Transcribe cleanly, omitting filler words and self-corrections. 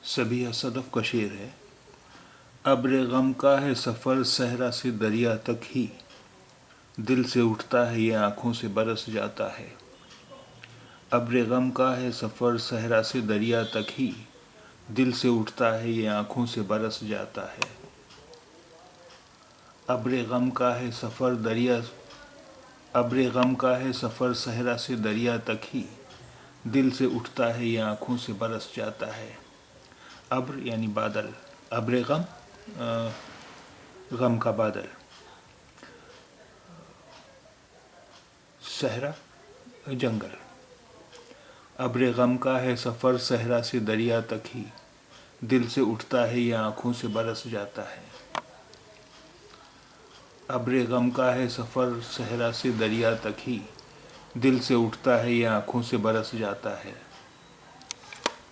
सबिया सदफ का शेर है। अब्र गम का है सफ़र सहरा से दरिया तक ही, दिल से उठता है ये आँखों से बरस जाता है। अब्र गम का है सफ़र सहरा से दरिया तक ही, दिल से उठता है ये आँखों से बरस जाता है। अब्र गम का है सफ़र दरिया अब्र गम का है सफ़र सहरा से दरिया तक ही, दिल से उठता है ये आँखों से बरस जाता है। अब्र यानी बादल, अब्र गम गम का बादल, सहरा जंगल। अब्र गम का है सफ़र सहरा से दरिया तक ही, दिल से उठता है ये आँखों से बरस जाता है। अब्र गम का है सफ़र सहरा से दरिया तक ही, दिल से उठता है ये आँखों से बरस जाता है।